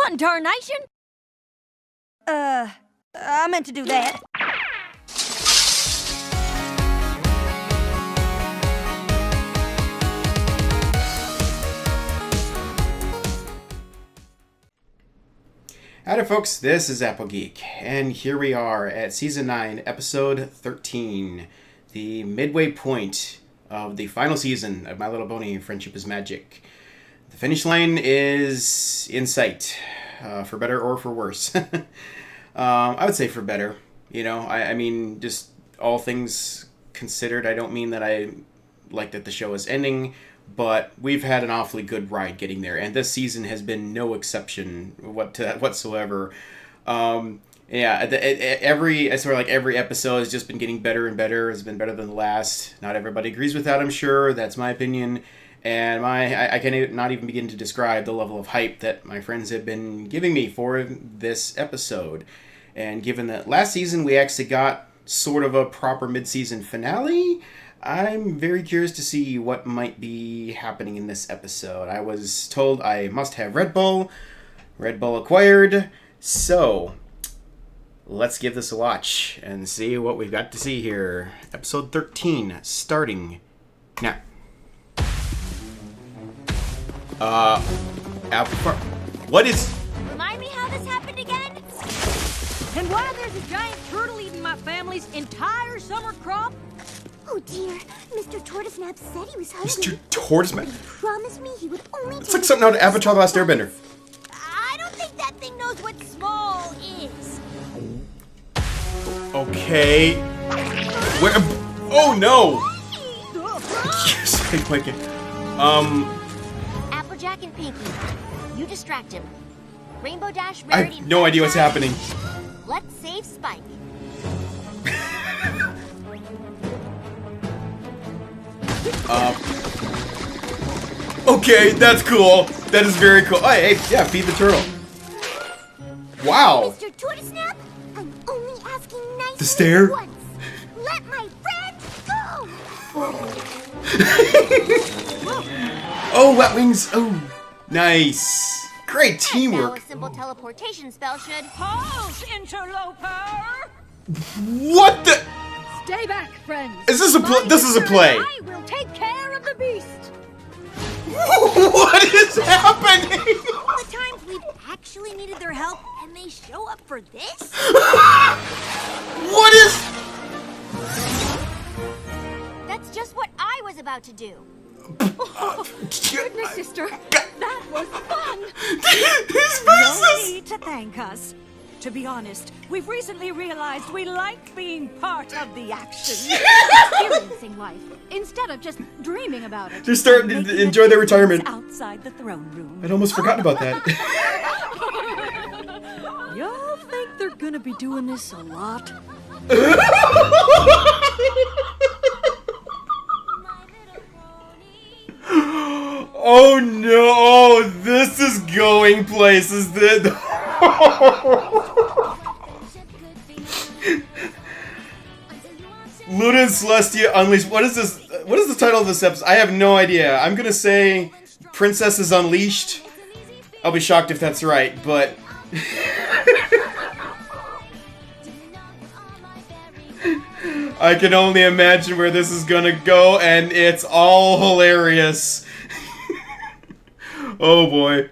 fun, tarnation! I meant to do that. Howdy folks, this is Apple Geek, and here we are at Season 9, Episode 13, the midway point of the final season of My Little Pony Friendship is Magic. The finish line is in sight, for better or for worse. I would say for better, you know, I mean, just all things considered, I don't mean that I like that the show is ending, but we've had an awfully good ride getting there, and this season has been no exception whatsoever. Every episode has just been getting better and better. It's been better than the last. Not everybody agrees with that, I'm sure. That's my opinion, and I can not even begin to describe the level of hype that my friends have been giving me for this episode. And given that last season we actually got sort of a proper mid-season finale, I'm very curious to see what might be happening in this episode. I was told I must have Red Bull. Red Bull acquired. So, let's give this a watch and see what we've got to see here. Episode 13, starting now. Apple Farm. What is... Remind me how this happened again? And why there's a giant turtle eating my family's entire summer crop? Oh dear, Mr. Tortoisnap said he was hungry. Mr. Tortoisnap? He promised me he would only It's like something out of Avatar: The Last Airbender. I don't think that thing knows what small is. Okay. Where? Oh no! Yes, I like it. Applejack and Pinky, you distract him. Rainbow Dash, I Rarity, have no idea what's happening. Let's save Spike. Okay, that's cool. That is very cool. Oh, hey, yeah, feed the turtle. Wow. Mr. Tortoisnap, I'm only asking nicely The stare? once. Let my friend go! Oh, wet wings. Oh, nice. Great Now teamwork. a simple teleportation spell should... Pulse, interloper! What the? Stay back, friends. Is this a this is a play? I will take care of the beast. What is happening? All the times we've actually needed their help, and they show up for this? What is? That's just what I was about to do. Goodness, sister, that was fun. His No faces. need to thank us. To be honest, we've recently realized we like being part of the action. Experiencing life, instead of just dreaming about it. They're starting to Making enjoy their achievements retirement. outside the throne room. I'd almost forgotten about that. Y'all think they're gonna be doing this a lot? Oh no! Oh, this is going places. Luna and Celestia Unleashed. What is this? What is the title of this episode? I have no idea. I'm gonna say Princesses Unleashed. I'll be shocked if that's right, but... I can only imagine where this is gonna go, and it's all hilarious. Oh boy.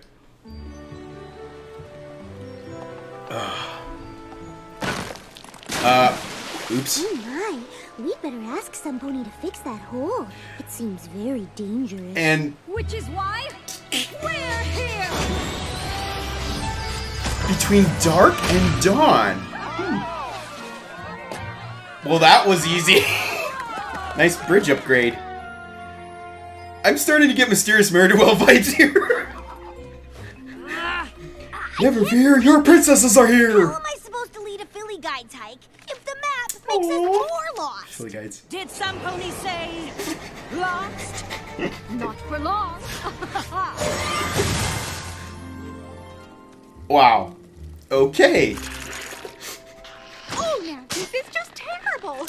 Oops. Oh my, we better ask some pony to fix that hole. It seems very dangerous. And Which is why we're here. between dark and dawn. Well, that was easy. Nice bridge upgrade. I'm starting to get Mysterious Mare-do-Well vibes here. Never fear, your princesses are How here. am I supposed to lead a Philly Guides hike if the map makes us more lost? Silly guides. Did some pony say lost? Not for long. Wow. Okay. Oh, now this is just terrible.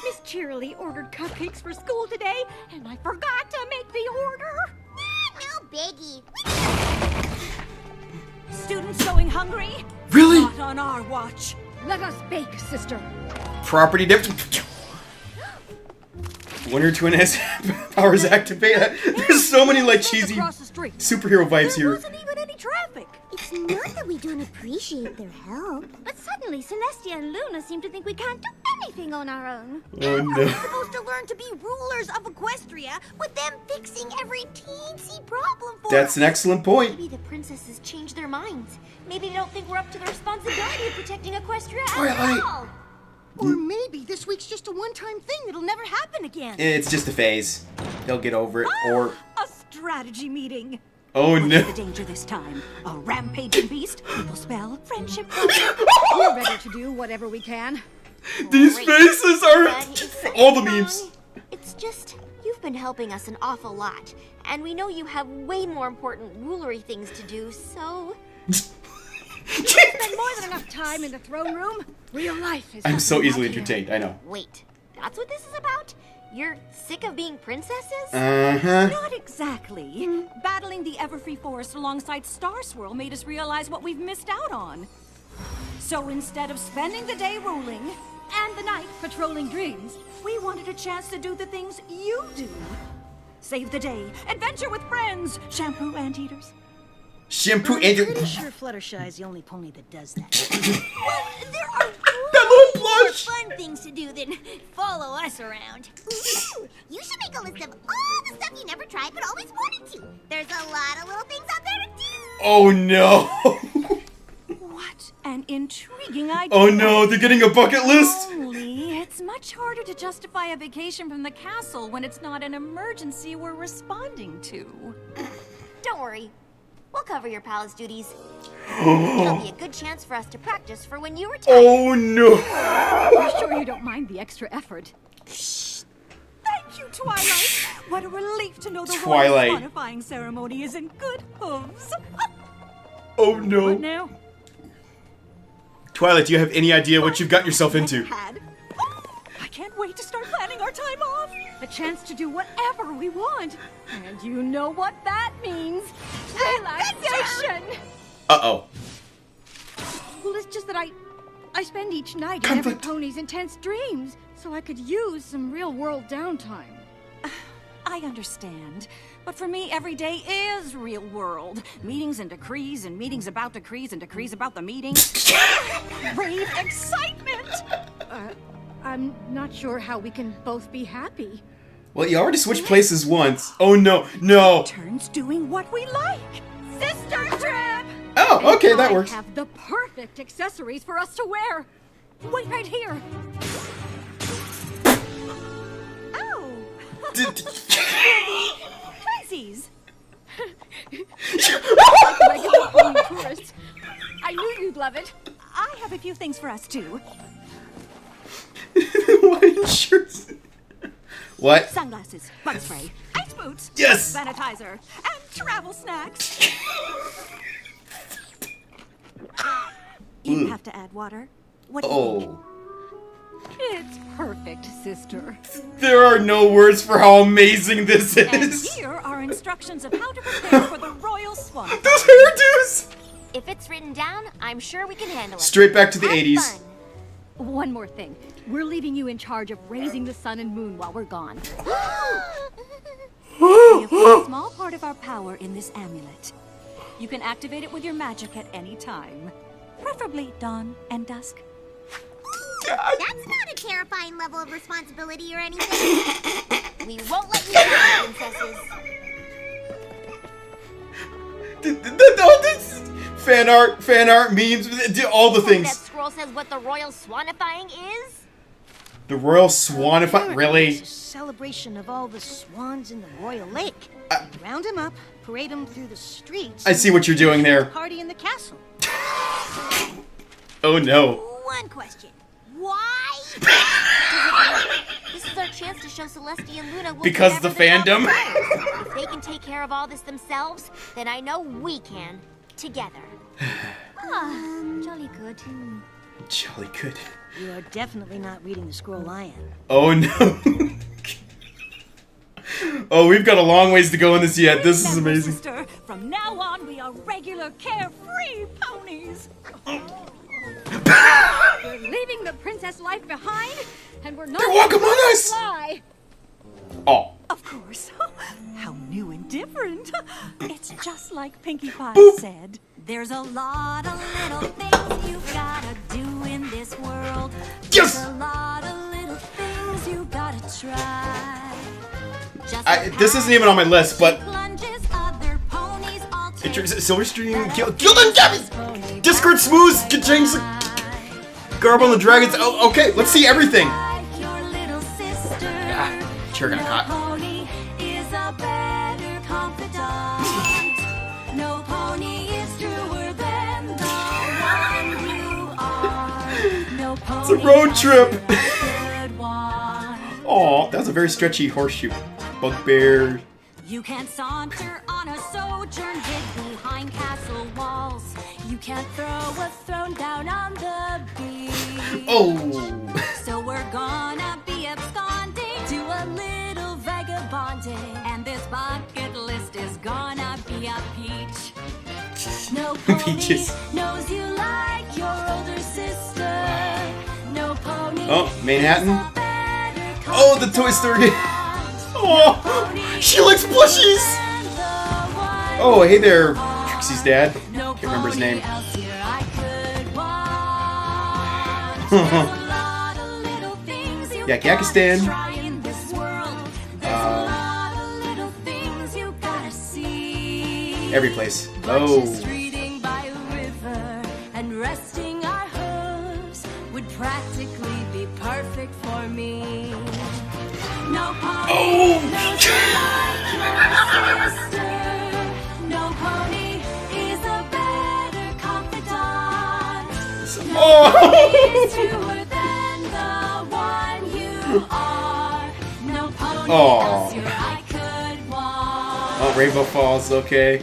Miss Cheerily ordered cupcakes for school today, and I forgot to make the order. No biggie. students going hungry? Really? Not on our watch. Let us bake, sister. Property dipped. Wonder Twin has powers activate. There's so many like cheesy Across the street. superhero vibes There here. wasn't even any traffic. It's not that we don't appreciate their help. But suddenly, Celestia and Luna seem to think we can't do anything on our own. Oh We're no. supposed to learn to be rulers of Equestria, with them fixing every teensy problem for That's us. an excellent point. Maybe the princesses changed their minds. Maybe they don't think we're up to the responsibility of protecting Equestria Twilight. at all. Or maybe this week's just a one-time thing that'll never happen again. It's just a phase. They'll get over it. Or A strategy meeting. oh What's no. the danger this time? A rampaging beast? Evil spell? Friendship? We're ready to do whatever we can. These Great. faces are But it's all the not memes. wrong. It's just, you've been helping us an awful lot. And we know you have way more important rulery things to do, so... Spend more than enough time in the throne room. Real life is I'm so nothing easily out here. entertained. I know. Wait, that's what this is about? You're sick of being princesses? Uh-huh. Not exactly. Battling the Everfree Forest alongside Star Swirl made us realize what we've missed out on. So instead of spending the day ruling and the night patrolling dreams, we wanted a chance to do the things you do. Save the day, adventure with friends, shampoo anteaters. Shampoo I'm and pretty sure Fluttershy is the only pony that does that. Well, there are that little blush. Fun things to do than follow us around. Ooh, you should make a list of all the stuff you never tried but always wanted to. There's a lot of little things out there to do. Oh no. What an intriguing idea. Oh no, they're getting a bucket list. Only it's much harder to justify a vacation from the castle when it's not an emergency we're responding to. Don't worry. We'll cover your palace duties. It'll be a good chance for us to practice for when you retire. Oh no. I'm sure you don't mind the extra effort. Thank you, Twilight. What a relief to know the Twilight. royal swanifying ceremony is in good hooves. Oh What no. now? Twilight, do you have any idea what you've got yourself into? Had. I can't wait to start planning our time off. A chance to do whatever we want. And you know what that means. Relaxation. Uh-oh. Well, it's just that I spend each night in Conflict. every pony's intense dreams, so I could use some real-world downtime. I understand. But for me, every day is real world. Meetings and decrees, and meetings about decrees, and decrees about the meetings. Brave excitement! I'm not sure how we can both be happy. Well, you already switched places once. Oh no. No. Turns doing what we like. Sister trip! Oh, okay, that I works. have the perfect accessories for us to wear. Wait right here. Oh! Twinsies! Like regular pony tourists. I knew you'd love it. I have a few things for us too. White shirts. What? Sunglasses, bug spray, ice boots, Yes! sanitizer, and travel snacks. You have to add water. What do you think? Oh. It's perfect, sister. There are no words for how amazing this And is. here are instructions of how to prepare for the royal swan. Those hairdos. If it's written down, I'm sure we can handle it. Straight back to the Have 80s. fun. One more thing. We're leaving you in charge of raising the sun and moon while we're gone. We have put a small part of our power in this amulet. You can activate it with your magic at any time. Preferably dawn and dusk. That's not a terrifying level of responsibility or anything. We won't let you down, princesses. All this fan art, memes, all the That things. scroll says what the royal swanifying is? The royal swanify. Apparently, Really? It's a celebration of all the swans in the royal lake. Round them up, parade them through the streets. I see what you're doing there. Party in the castle. Oh no. One question. Why? This is our chance to show Celestia and Luna we'll Because do the whatever they fandom. want. If they can take care of all this themselves, then I know we can. Together. Jolly good. Jolly good. You are definitely not reading the scroll I am. Oh no. Oh, we've got a long ways to go in this yet. This is Remember, amazing. Sister, from now on, we are regular regular carefree ponies. We're leaving the princess life behind, and we're not They're walking among us! fly. Oh. Of course. How new and different. It's just like Pinkie Pie Boop. said. There's a lot of little things you gotta do in this world. Yes! There's a lot of little things you gotta try. Just This isn't even on my list, but plunges other ponies all Silverstream, Gildan, Gabby, Discord Smooth, can change the garb on the dragons. Oh, okay, let's see everything. your little sister. Sure gonna cut. Pony is a better confidant. No pony is truer than the one you are. No pony It's a road trip. good one. Oh, that was a very stretchy horseshoe. Bugbear. You can't saunter on a sojourn hid behind castle walls. You can't throw a throne down on the beach. Oh. So we're gonna be absconding to a little vagabonding, and this bucket list is gonna be a peach. No pony Peaches. knows you like your older sister. No pony. Oh, Manhattan. is a better Oh, the Toy Story. Oh, she likes plushies. Oh, hey there, Trixie's dad. Can't remember his name. Yeah, Yakistan. Every place. Oh. Reading by a river and resting our hooves would practically be perfect for me. No pony knows you like your sister. No pony is a better confidant. Oh. Is truer than the one you are. No pony Oh. else I could want. Oh, Rainbow Falls. Okay.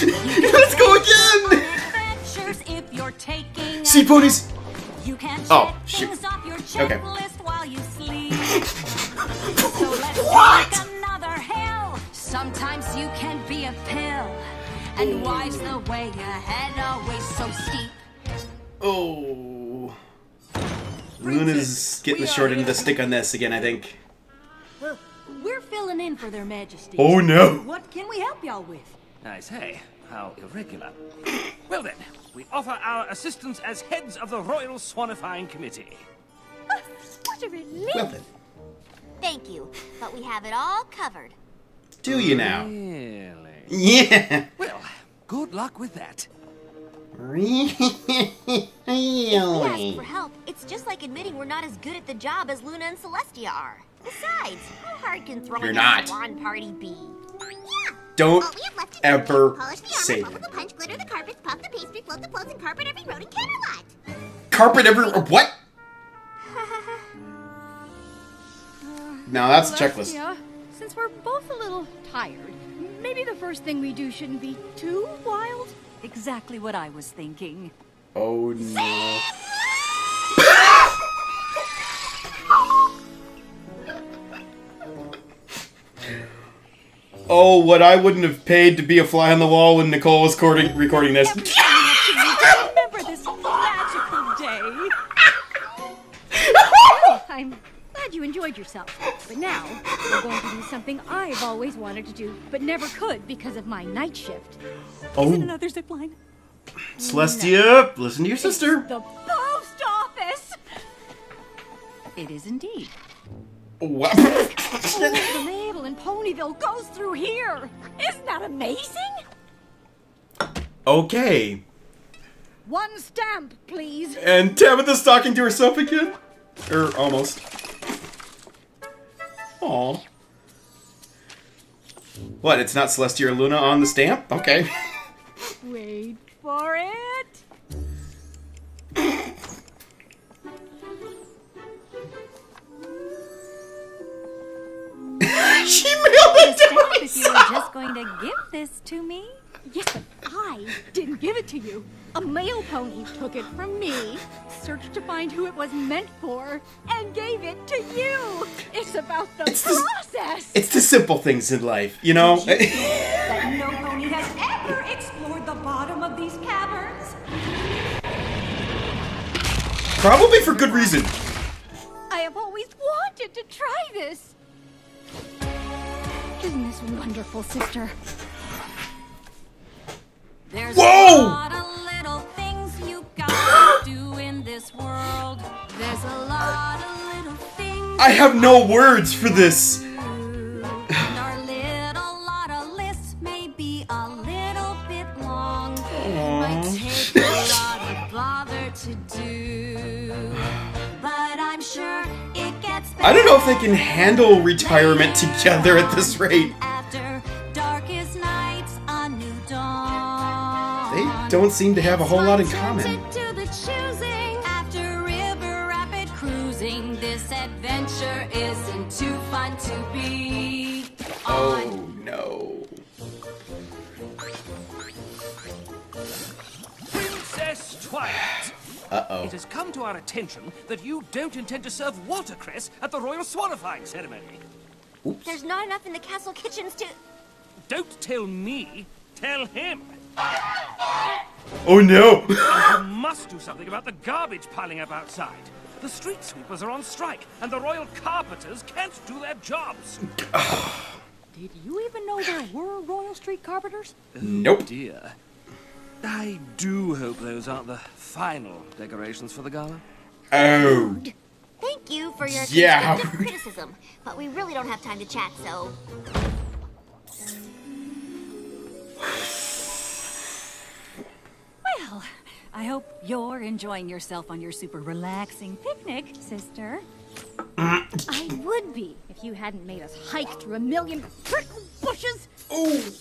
Let's go again. Adventures if you're taking Sea ponies. You can check Oh, shoot. things off your Okay. checklist while you sleep. So let's What? take another hill. Sometimes you can be a pill. And why's the way ahead always so steep? Oh. Luna's getting the short end of the stick on this again, I think. We're filling in for their majesties. Oh no. What can we help y'all with? I say, how irregular. Well then, we offer our assistance as heads of the Royal Swanifying Committee. What a relief. Well then. Thank you, but we have it all covered. Do you now? Really? Yeah. Well, good luck with that. If we ask Really? for help, it's just like admitting we're not as good at the job as Luna and Celestia are. Besides, how hard can throwing You're a not. swan party be? Yeah. Don't All we have left to do ever is polish the say armor, that. bubble the punch, glitter the carpets, puff the pastry, float the clothes, and carpet every road in Canterlot. Carpet everywhere. What? Now that's a checklist. Celestia, since we're both a little tired, maybe the first thing we do shouldn't be too wild? Exactly what I was thinking. Oh no. Oh, what I wouldn't have paid to be a fly on the wall when Nicole was recording this. Remember this magical day. I'm glad you enjoyed yourself. But now, we're going to do something I've always wanted to do, but never could because of my night shift. Is it Oh, another zip line? Celestia, listen to your sister. The post office! It is indeed. What? Oh, the mail in Ponyville goes through here! Isn't that amazing? Okay. One stamp, please. And Tabitha's talking to herself again? Or almost. Aw. What, it's not Celestia or Luna on the stamp? Okay. Wait for it. She mailed it to Stamp if you were herself! just going to give this to me. Yes, but I didn't give it to you. A mail pony took it from me, searched to find who it was meant for, and gave it to you. It's about the process. It's the simple things in life, you know? that no pony has ever Probably for good reason. I have always wanted to try this. Isn't this wonderful, sister? There's Whoa! a lot of little things you gotta do in this world. There's a lot of little things. I have no words for this. And our little lot of lists may be a little bit long. It might take a lot of bother to do, but I'm sure it gets better. I don't know if they can handle retirement together at this rate. After darkest nights, a new dawn. They don't seem to have a whole lot in common. To the choosing after river rapid cruising. This adventure isn't too fun to be on. Oh no. Princess Twilight. Uh-oh. It has come to our attention that you don't intend to serve watercress at the royal swanifying ceremony. There's not enough in the castle kitchens to... Don't tell me, tell him. Oh no. You must do something about the garbage piling up outside. The street sweepers are on strike, and the royal carpenters can't do their jobs. Did you even know there were royal street carpenters? Nope. Dear. I do hope those aren't the final decorations for the gala. Oh. Thank you for your Yeah. constructive criticism, but we really don't have time to chat, so... Well, I hope you're enjoying yourself on your super relaxing picnic, sister. I would be if you hadn't made us hike through a million prickle bushes. Oh.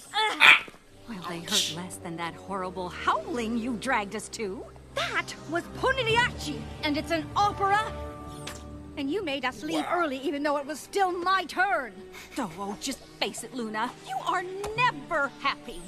Well, they hurt less than that horrible howling you dragged us to. That was Puniliachi, and it's an opera. And you made us leave early even though it was still my turn. Oh, just face it, Luna. You are never happy.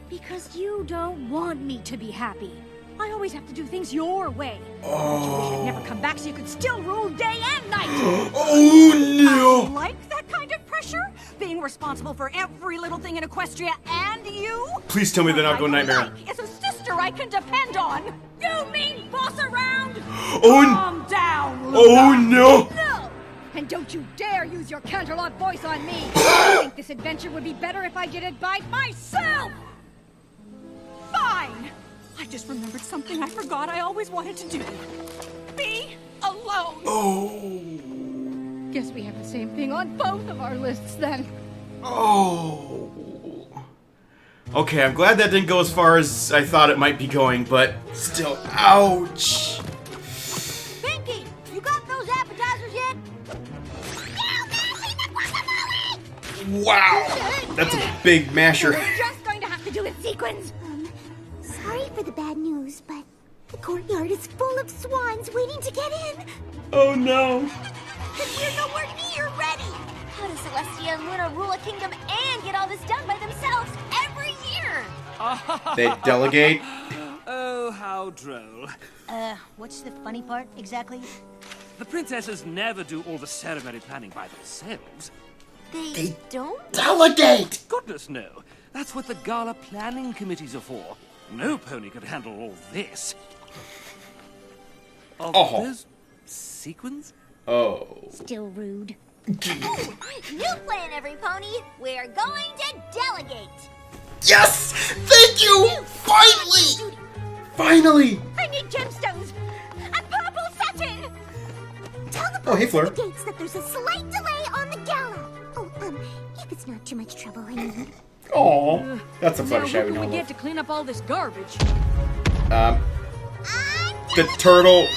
Because you don't want me to be happy. I always have to do things your way. But you wish I'd never come back so you could still rule day and night. Oh no. I like that kind of pressure? Being responsible for every little thing in Equestria and you? Please tell me they're not going What I nightmare. like is a sister I can depend on. You mean boss around? Oh, Calm down, Luna. oh no. No! And don't you dare use your Canterlot voice on me. I think this adventure would be better if I did it by myself. Fine. I just remembered something I forgot I always wanted to do. Be alone. Oh. Guess we have the same thing on both of our lists then. Oh. Okay, I'm glad that didn't go as far as I thought it might be going, but still, ouch. Pinky, you got those appetizers yet? Wow. That's a big masher. We're just going to have to do it sequence. Sorry for the bad news, but the courtyard is full of swans waiting to get in. Oh no. And we're nowhere near ready. How does Celestia and Luna rule a kingdom and get all this done by themselves every year? They delegate. Oh, how droll. What's the funny part exactly? The princesses never do all the ceremony planning by themselves. They don't? Delegate. Goodness, no. That's what the gala planning committees are for. No pony could handle all this. Of Oh. those sequins? Oh. Still rude. New plan, every pony. We're going to delegate. Yes! Thank you! Finally! Finally! I need gemstones. A purple satin. Tell the Oh, hey, police Fleur. at the gates that there's a slight delay on the gala. Oh, if it's not too much trouble, I mean. Aw. That's a Now Fluttershy who we can know we get of. to clean up all this garbage? The turtle.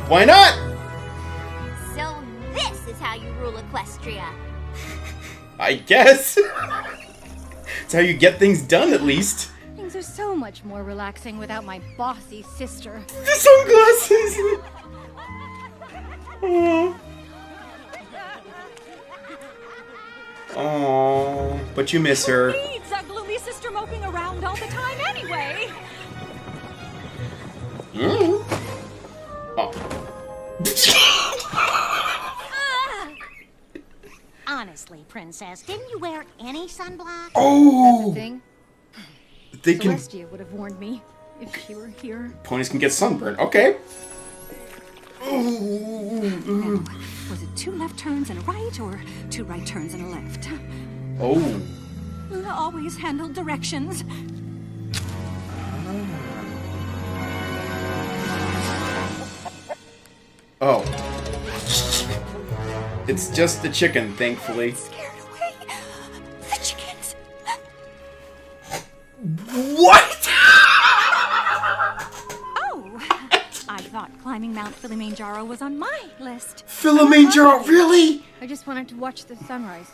Why not? So this is how you rule Equestria. I guess. It's how you get things done, at least. Things are so much more relaxing without my bossy sister. The sunglasses. Aww. Aww. But you miss her. Needs a gloomy sister moping around all the time anyway. Mm. Oh. Honestly, Princess, didn't you wear any sunblock? Oh. Thing. They can... Celestia would have warned me if she were here. Ponies can get sunburned. Okay. Now, was it 2 left turns and a right, or 2 right turns and a left? Oh. Luna always handled directions. Oh. It's just the chicken, thankfully. Scared away the chickens. What? Oh, I thought climbing Mount Kilimanjaro was on my list. Kilimanjaro, really? I just wanted to watch the sunrise.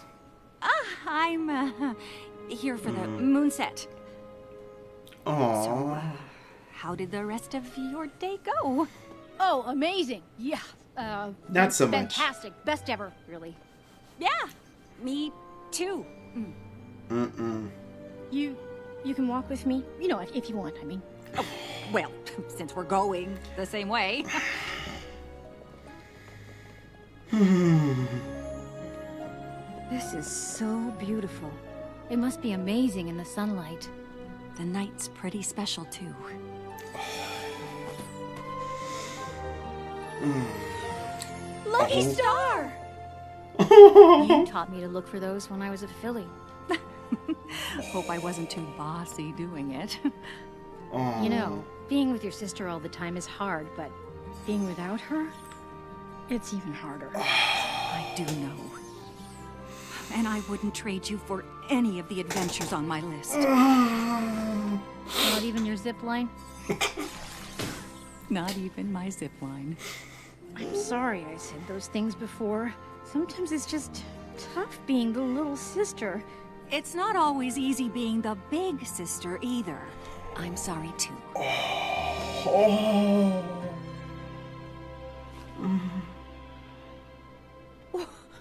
I'm here for the moonset. Aww. So, how did the rest of your day go? Oh, amazing. Yeah. Not so much. Fantastic. Best ever, really. Yeah, me too. You can walk with me? You know, if you want, I mean. Oh, well, since we're going the same way. This is so beautiful. It must be amazing in the sunlight. The night's pretty special too. Lucky star! You taught me to look for those when I was a filly. Hope I wasn't too bossy doing it. You know, being with your sister all the time is hard, but being without her, it's even harder. I do know. And I wouldn't trade you for any of the adventures on my list. Not even your zip line? Not even my zip line. I'm sorry I said those things before. Sometimes it's just tough being the little sister. It's not always easy being the big sister either. I'm sorry too.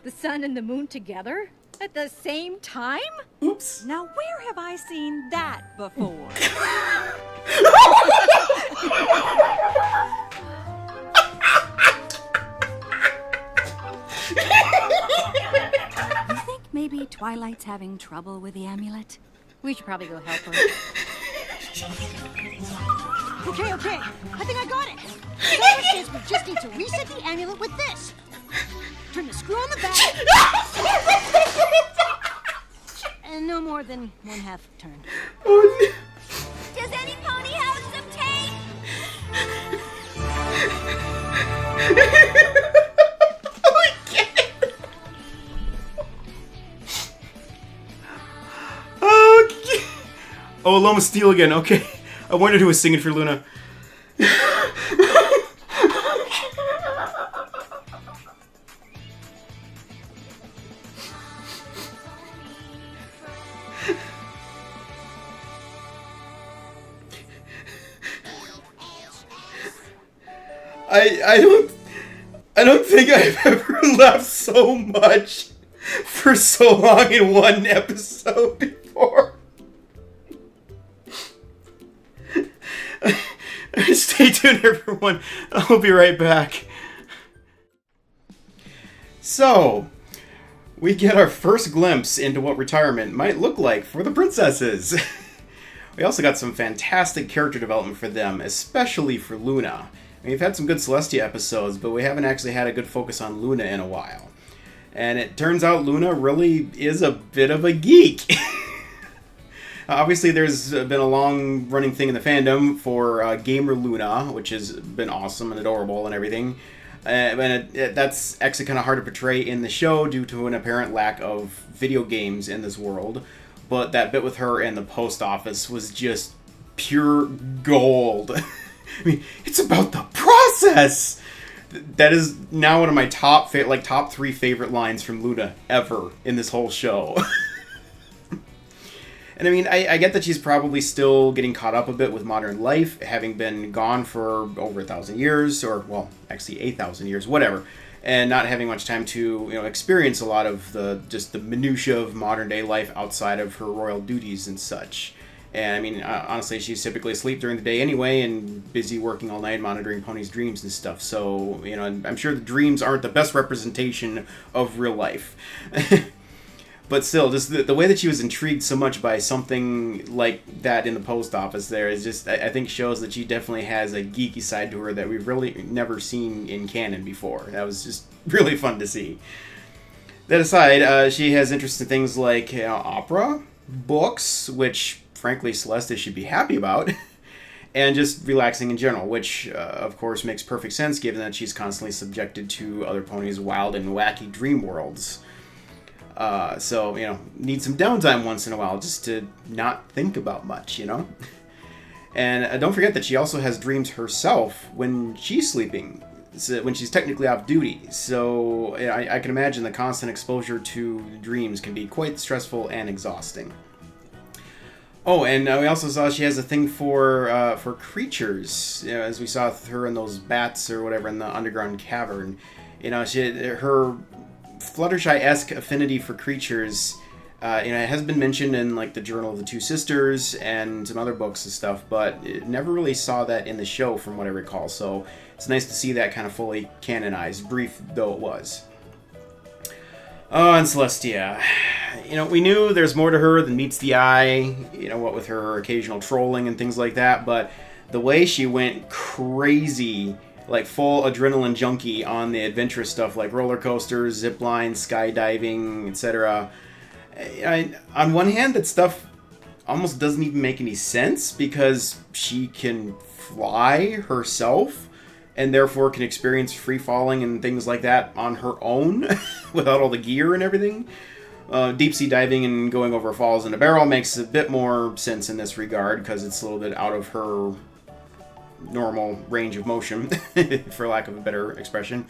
The sun and the moon together? At the same time? Oops. Now where have I seen that before? You think maybe Twilight's having trouble with the amulet? We should probably go help her. Okay, okay. I think I got it. Someone says we just need to reset the amulet with this. Turn the screw on the back. And no more than 1/2 turn. Does any pony have some tape? Okay. Oh, Loma Steel again. Okay. I wondered who was singing for Luna. I don't think I've ever laughed so much for so long in one episode before. Stay tuned, everyone. I'll be right back. So, we get our first glimpse into what retirement might look like for the princesses. We also got some fantastic character development for them, especially for Luna. We've had some good Celestia episodes, but we haven't actually had a good focus on Luna in a while. And it turns out Luna really is a bit of a geek. Obviously, there's been a long-running thing in the fandom for Gamer Luna, which has been awesome and adorable and everything. That's actually kind of hard to portray in the show due to an apparent lack of video games in this world. But that bit with her in the post office was just pure gold. I mean, it's about the process! That is now one of my top 3 favorite lines from Luna ever in this whole show. And I mean, I get that she's probably still getting caught up a bit with modern life, having been gone for over 1,000 years, or, well, actually 8,000 years, whatever, and not having much time to, experience a lot of the minutiae of modern day life outside of her royal duties and such. And I mean, honestly, she's typically asleep during the day anyway, and busy working all night monitoring Pony's dreams and stuff. So, I'm sure the dreams aren't the best representation of real life. But still, just the way that she was intrigued so much by something like that in the post office there is just, I think, shows that she definitely has a geeky side to her that we've really never seen in canon before. That was just really fun to see. That aside, she has interest in things like opera, books, which, frankly, Celestia should be happy about, and just relaxing in general, which, of course, makes perfect sense given that she's constantly subjected to other ponies' wild and wacky dream worlds. So, need some downtime once in a while just to not think about much, And don't forget that she also has dreams herself when she's sleeping, when she's technically off duty. So I can imagine the constant exposure to dreams can be quite stressful and exhausting. Oh, and we also saw she has a thing for creatures, as we saw her in those bats or whatever in the underground cavern. Her Fluttershy-esque affinity for creatures, it has been mentioned in like the Journal of the Two Sisters and some other books and stuff, but it never really saw that in the show from what I recall, so it's nice to see that kind of fully canonized, brief though it was. Oh, and Celestia. We knew there's more to her than meets the eye, what with her occasional trolling and things like that, but the way she went crazy, like full adrenaline junkie on the adventurous stuff like roller coasters, zip lines, skydiving, etc. On one hand, that stuff almost doesn't even make any sense because she can fly herself and therefore can experience free falling and things like that on her own without all the gear and everything. Deep sea diving and going over falls in a barrel makes a bit more sense in this regard because it's a little bit out of her normal range of motion, for lack of a better expression.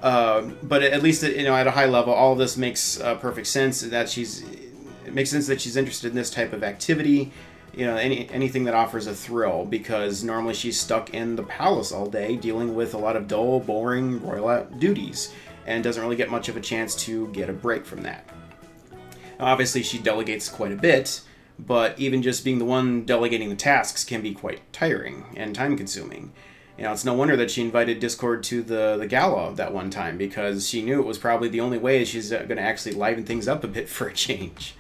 But at least at a high level, all of this makes perfect sense. It makes sense that she's interested in this type of activity. Anything that offers a thrill, because normally she's stuck in the palace all day dealing with a lot of dull, boring royal duties, and doesn't really get much of a chance to get a break from that. Obviously, she delegates quite a bit, but even just being the one delegating the tasks can be quite tiring and time-consuming. It's no wonder that she invited Discord to the gala that one time, because she knew it was probably the only way she's going to actually liven things up a bit for a change.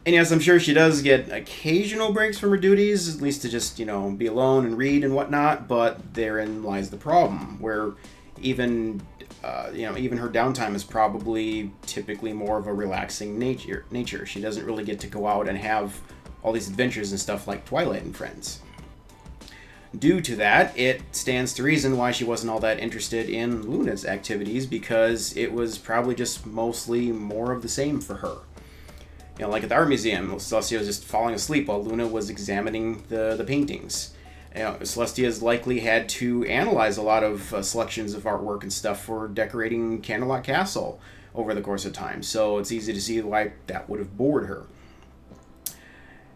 And yes, I'm sure she does get occasional breaks from her duties, at least to just, be alone and read and whatnot, but therein lies the problem, where even her downtime is probably typically more of a relaxing nature. She doesn't really get to go out and have all these adventures and stuff like Twilight and friends. Due to that, it stands to reason why she wasn't all that interested in Luna's activities, because it was probably just mostly more of the same for her. Like at the art museum, Celestia was just falling asleep while Luna was examining the paintings. Celestia's likely had to analyze a lot of selections of artwork and stuff for decorating Canterlot Castle over the course of time, so it's easy to see why that would have bored her.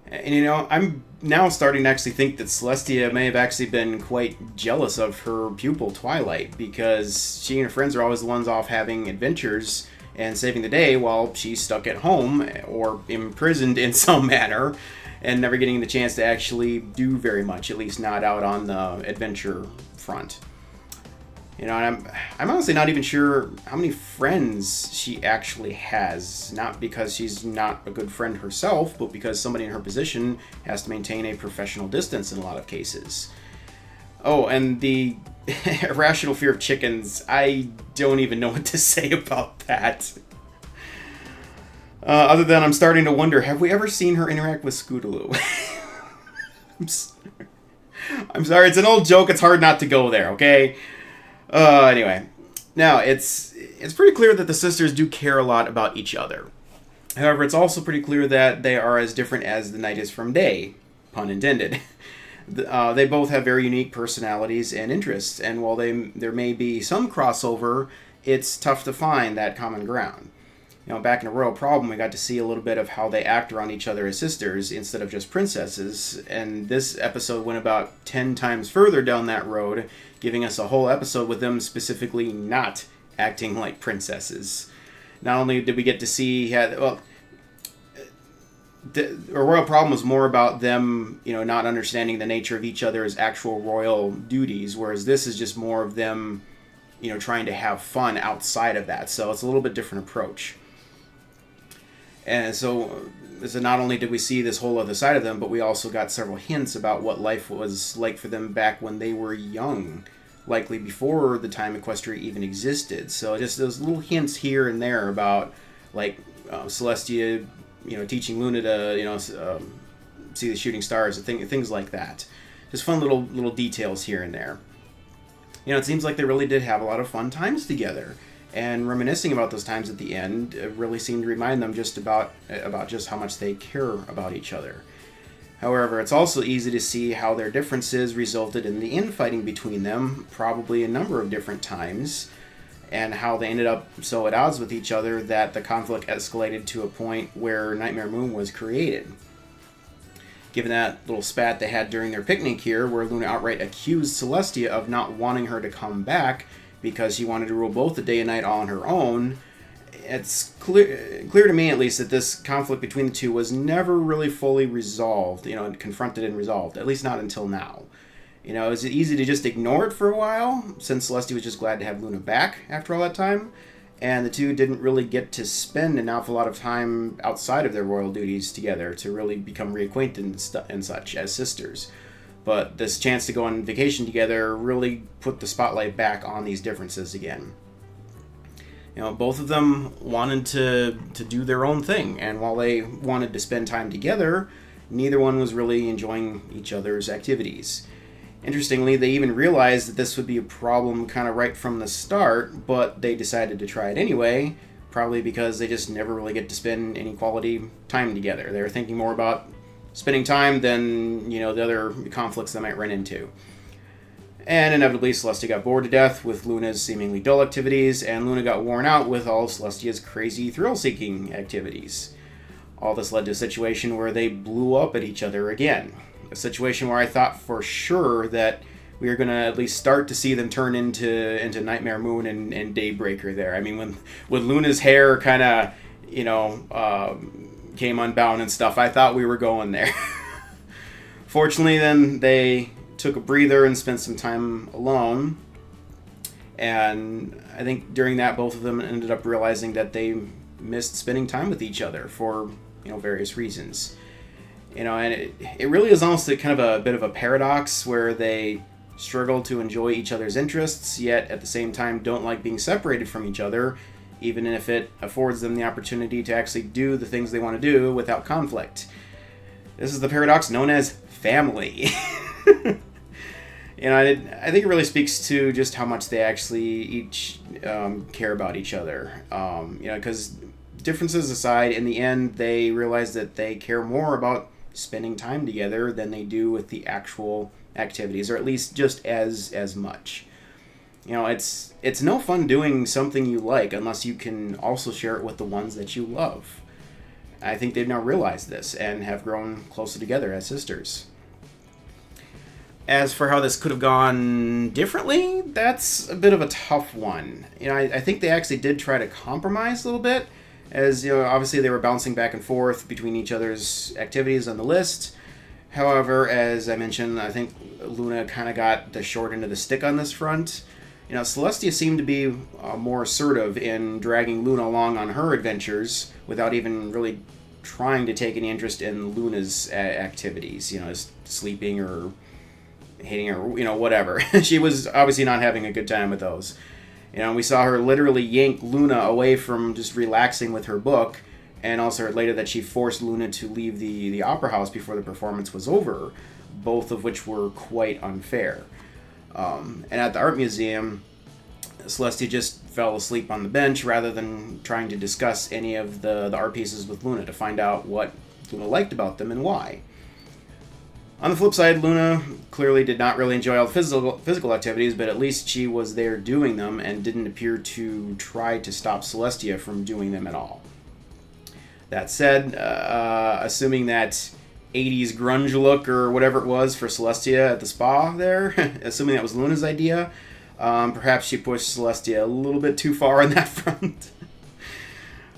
And I'm now starting to actually think that Celestia may have actually been quite jealous of her pupil Twilight, because she and her friends are always the ones off having adventures and saving the day while she's stuck at home or imprisoned in some manner and never getting the chance to actually do very much, at least not out on the adventure front. And I'm honestly not even sure how many friends she actually has, not because she's not a good friend herself, but because somebody in her position has to maintain a professional distance in a lot of cases. Oh, and the irrational fear of chickens, I don't even know what to say about that. Other than I'm starting to wonder, have we ever seen her interact with Scootaloo? I'm sorry, it's an old joke, it's hard not to go there, okay? Anyway, now, it's pretty clear that the sisters do care a lot about each other. However, it's also pretty clear that they are as different as the night is from day, pun intended. They both have very unique personalities and interests, and while there may be some crossover, it's tough to find that common ground. Back in A Royal Problem, we got to see a little bit of how they act around each other as sisters instead of just princesses, and this episode went about 10 times further down that road, giving us a whole episode with them specifically not acting like princesses. Not only did we get to see A Royal Problem was more about them, not understanding the nature of each other's actual royal duties, whereas this is just more of them, trying to have fun outside of that. So it's a little bit different approach. And so not only did we see this whole other side of them, but we also got several hints about what life was like for them back when they were young, likely before the time Equestria even existed. So just those little hints here and there about, like, Celestia, teaching Luna to, see the shooting stars, things like that. Just fun little details here and there. It seems like they really did have a lot of fun times together. And reminiscing about those times at the end really seemed to remind them just about just how much they care about each other. However, it's also easy to see how their differences resulted in the infighting between them, probably a number of different times, and how they ended up so at odds with each other that the conflict escalated to a point where Nightmare Moon was created. Given that little spat they had during their picnic here, where Luna outright accused Celestia of not wanting her to come back because she wanted to rule both the day and night all on her own, it's clear to me at least that this conflict between the two was never really fully resolved, confronted and resolved, at least not until now. Is it easy to just ignore it for a while, since Celestia was just glad to have Luna back after all that time, and the two didn't really get to spend an awful lot of time outside of their royal duties together to really become reacquainted and such as sisters. But this chance to go on vacation together really put the spotlight back on these differences again. Both of them wanted to do their own thing, and while they wanted to spend time together, neither one was really enjoying each other's activities. Interestingly, they even realized that this would be a problem kind of right from the start, but they decided to try it anyway, probably because they just never really get to spend any quality time together. They were thinking more about spending time than, the other conflicts they might run into. And inevitably, Celestia got bored to death with Luna's seemingly dull activities, and Luna got worn out with all of Celestia's crazy thrill-seeking activities. All this led to a situation where they blew up at each other again. A situation where I thought for sure that we were going to at least start to see them turn into Nightmare Moon and Daybreaker there. I mean, when Luna's hair kind of, came unbound and stuff, I thought we were going there. Fortunately, then, they took a breather and spent some time alone. And I think during that, both of them ended up realizing that they missed spending time with each other for, various reasons. And it really is almost kind of a bit of a paradox where they struggle to enjoy each other's interests, yet at the same time don't like being separated from each other, even if it affords them the opportunity to actually do the things they want to do without conflict. This is the paradox known as family. I think it really speaks to just how much they actually each care about each other. Because differences aside, in the end, they realize that they care more about spending time together than they do with the actual activities, or at least just as much. It's no fun doing something you like unless you can also share it with the ones that you love. I think they've now realized this and have grown closer together as sisters. As for how this could have gone differently, that's a bit of a tough one. I think they actually did try to compromise a little bit, as obviously they were bouncing back and forth between each other's activities on the list. However, as I mentioned, I think Luna kind of got the short end of the stick on this front. Celestia seemed to be more assertive in dragging Luna along on her adventures without even really trying to take any interest in Luna's activities, just sleeping or hitting her, whatever. She was obviously not having a good time with those. We saw her literally yank Luna away from just relaxing with her book, and also heard later that she forced Luna to leave the opera house before the performance was over, both of which were quite unfair. And at the art museum, Celestia just fell asleep on the bench rather than trying to discuss any of the art pieces with Luna to find out what Luna liked about them and why. On the flip side, Luna clearly did not really enjoy all the physical activities, but at least she was there doing them and didn't appear to try to stop Celestia from doing them at all. That said, assuming that 80s grunge look or whatever it was for Celestia at the spa there, assuming that was Luna's idea, perhaps she pushed Celestia a little bit too far on that front.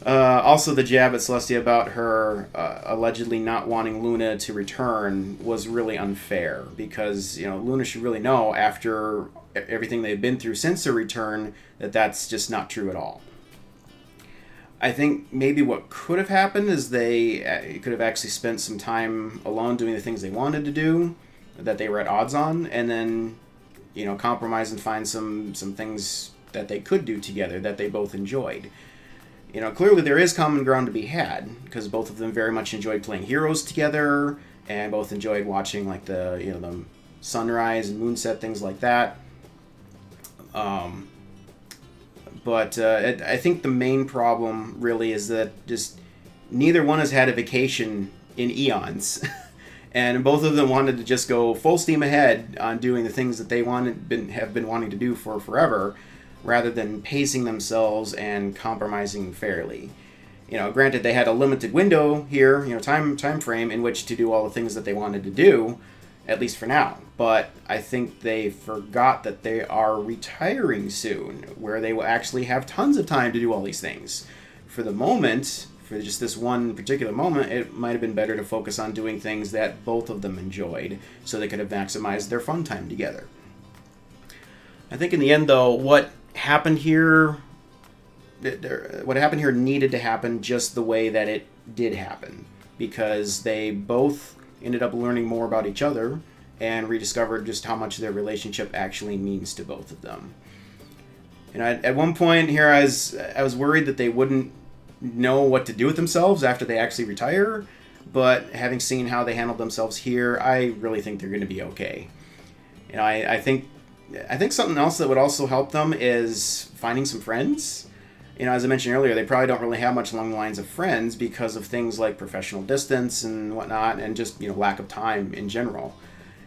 Also, the jab at Celestia about her allegedly not wanting Luna to return was really unfair, because Luna should really know after everything they've been through since her return that that's just not true at all. I think maybe what could have happened is they could have actually spent some time alone doing the things they wanted to do that they were at odds on, and then, compromise and find some things that they could do together that they both enjoyed. Clearly there is common ground to be had, because both of them very much enjoyed playing heroes together, and both enjoyed watching like the sunrise and moonset, things like that. But I think the main problem really is that just neither one has had a vacation in eons. And both of them wanted to just go full steam ahead on doing the things that they have been wanting to do for forever, rather than pacing themselves and compromising fairly. Granted, they had a limited window here, time frame in which to do all the things that they wanted to do, at least for now. But I think they forgot that they are retiring soon, where they will actually have tons of time to do all these things. For the moment, for just this one particular moment, it might have been better to focus on doing things that both of them enjoyed, so they could have maximized their fun time together. I think in the end, though, what happened here needed to happen just the way that it did happen, because they both ended up learning more about each other and rediscovered just how much their relationship actually means to both of them. At one point here, I was worried that they wouldn't know what to do with themselves after they actually retire, but having seen how they handled themselves here, I really think they're going to be okay. I think something else that would also help them is finding some friends. As I mentioned earlier, they probably don't really have much along the lines of friends because of things like professional distance and whatnot, and just, lack of time in general.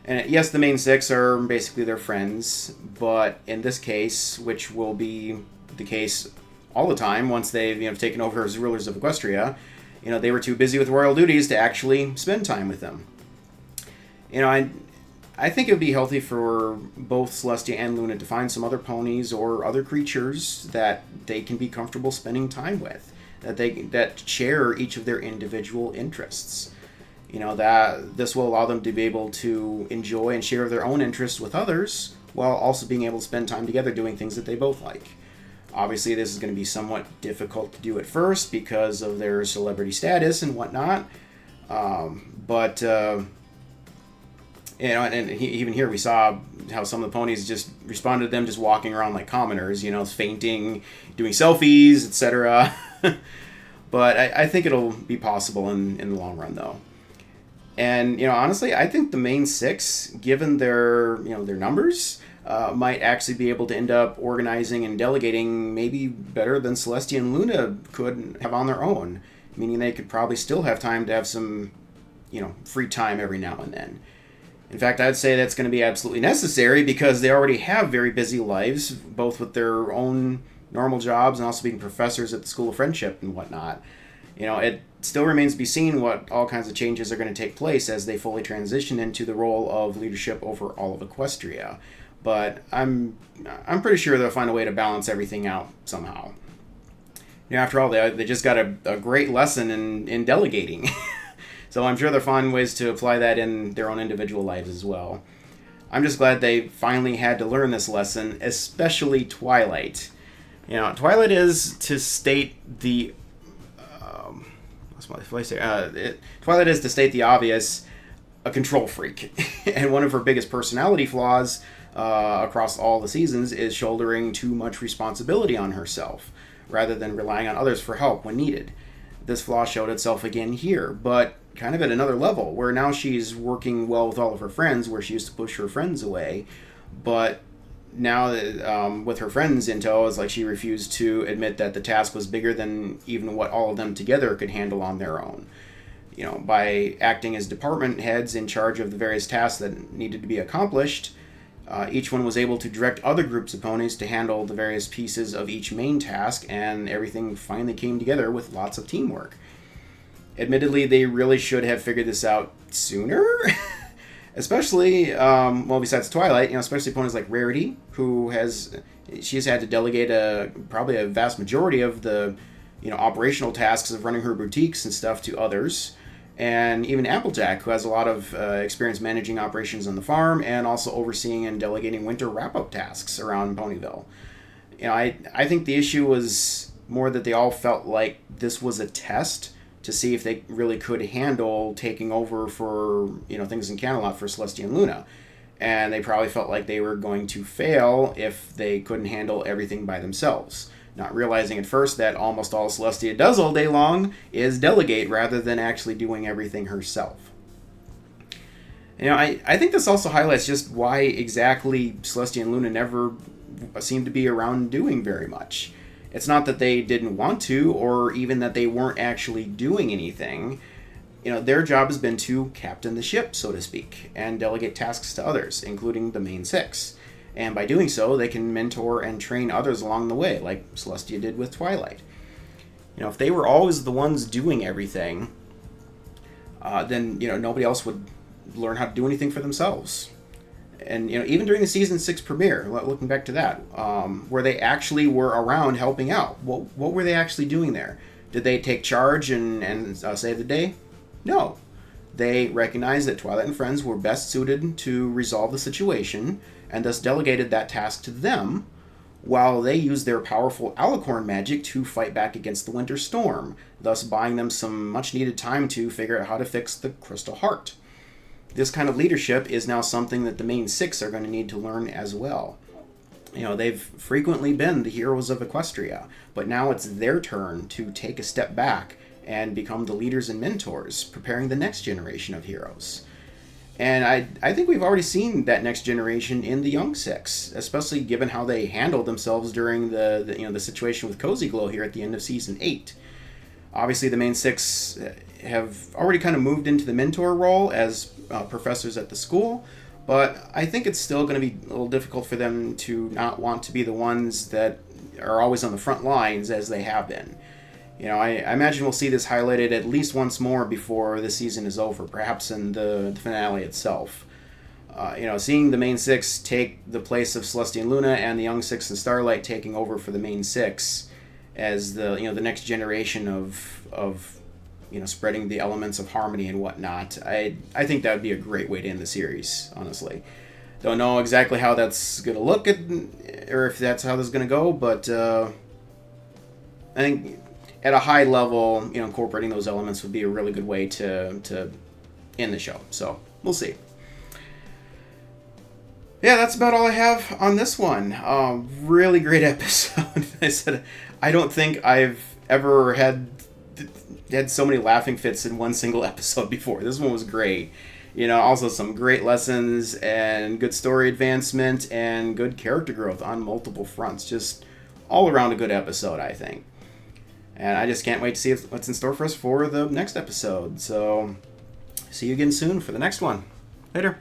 And yes, the main six are basically their friends, but in this case, which will be the case all the time once they've, taken over as rulers of Equestria, they were too busy with royal duties to actually spend time with them. I think it would be healthy for both Celestia and Luna to find some other ponies or other creatures that they can be comfortable spending time with, that share each of their individual interests. That this will allow them to be able to enjoy and share their own interests with others, while also being able to spend time together doing things that they both like. Obviously, this is going to be somewhat difficult to do at first because of their celebrity status and whatnot, but even here we saw how some of the ponies just responded to them just walking around like commoners, fainting, doing selfies, etc. But I think it'll be possible in the long run, though. And, honestly, I think the main six, given their numbers, might actually be able to end up organizing and delegating maybe better than Celestia and Luna could have on their own. Meaning they could probably still have time to have some, free time every now and then. In fact, I'd say that's going to be absolutely necessary because they already have very busy lives, both with their own normal jobs and also being professors at the School of Friendship and whatnot. It still remains to be seen what all kinds of changes are going to take place as they fully transition into the role of leadership over all of Equestria. But I'm pretty sure they'll find a way to balance everything out somehow. After all, they just got a great lesson in delegating. So I'm sure they'll find ways to apply that in their own individual lives as well. I'm just glad they finally had to learn this lesson, especially Twilight. Twilight is, to state the Twilight is, to state the obvious, a control freak. And one of her biggest personality flaws across all the seasons is shouldering too much responsibility on herself, rather than relying on others for help when needed. This flaw showed itself again here, but kind of at another level, where now she's working well with all of her friends, where she used to push her friends away, but now with her friends in tow, it's like she refused to admit that the task was bigger than even what all of them together could handle on their own. By acting as department heads in charge of the various tasks that needed to be accomplished, each one was able to direct other groups of ponies to handle the various pieces of each main task, and everything finally came together with lots of teamwork. Admittedly, they really should have figured this out sooner. Especially, besides Twilight, especially ponies like Rarity, she's had to delegate probably a vast majority of the, operational tasks of running her boutiques and stuff to others. And even Applejack, who has a lot of experience managing operations on the farm and also overseeing and delegating winter wrap-up tasks around Ponyville. I think the issue was more that they all felt like this was a test to see if they really could handle taking over for, things in Camelot for Celestia and Luna. And they probably felt like they were going to fail if they couldn't handle everything by themselves. Not realizing at first that almost all Celestia does all day long is delegate rather than actually doing everything herself. I think this also highlights just why exactly Celestia and Luna never seemed to be around doing very much. It's not that they didn't want to, or even that they weren't actually doing anything. Their job has been to captain the ship, so to speak, and delegate tasks to others, including the main six. And by doing so, they can mentor and train others along the way, like Celestia did with Twilight. If they were always the ones doing everything, then, nobody else would learn how to do anything for themselves. And, even during the Season 6 premiere, looking back to that, where they actually were around helping out, what were they actually doing there? Did they take charge and save the day? No. They recognized that Twilight and friends were best suited to resolve the situation, and thus delegated that task to them, while they used their powerful alicorn magic to fight back against the Winter Storm, thus buying them some much-needed time to figure out how to fix the Crystal Heart. This kind of leadership is now something that the main six are going to need to learn as well. They've frequently been the heroes of Equestria, but now it's their turn to take a step back and become the leaders and mentors, preparing the next generation of heroes. And I think we've already seen that next generation in the Young Six, especially given how they handled themselves during the situation with Cozy Glow here at the end of Season 8. Obviously, the main six have already kind of moved into the mentor role as professors at the school, but I think it's still going to be a little difficult for them to not want to be the ones that are always on the front lines as they have been. I imagine we'll see this highlighted at least once more before the season is over, perhaps in the finale itself. Seeing the main six take the place of Celestia and Luna, and the Young Six and Starlight taking over for the main six as the next generation of spreading the elements of harmony and whatnot. I think that would be a great way to end the series, honestly. Don't know exactly how that's going to look, or if that's how this is going to go, but I think at a high level, incorporating those elements would be a really good way to end the show. So, we'll see. Yeah, that's about all I have on this one. Really great episode. I said, I don't think I've ever had so many laughing fits in one single episode before. This one was great. Also some great lessons and good story advancement and good character growth on multiple fronts. Just all around a good episode, I think. And I just can't wait to see what's in store for us for the next episode. So, see you again soon for the next one. Later.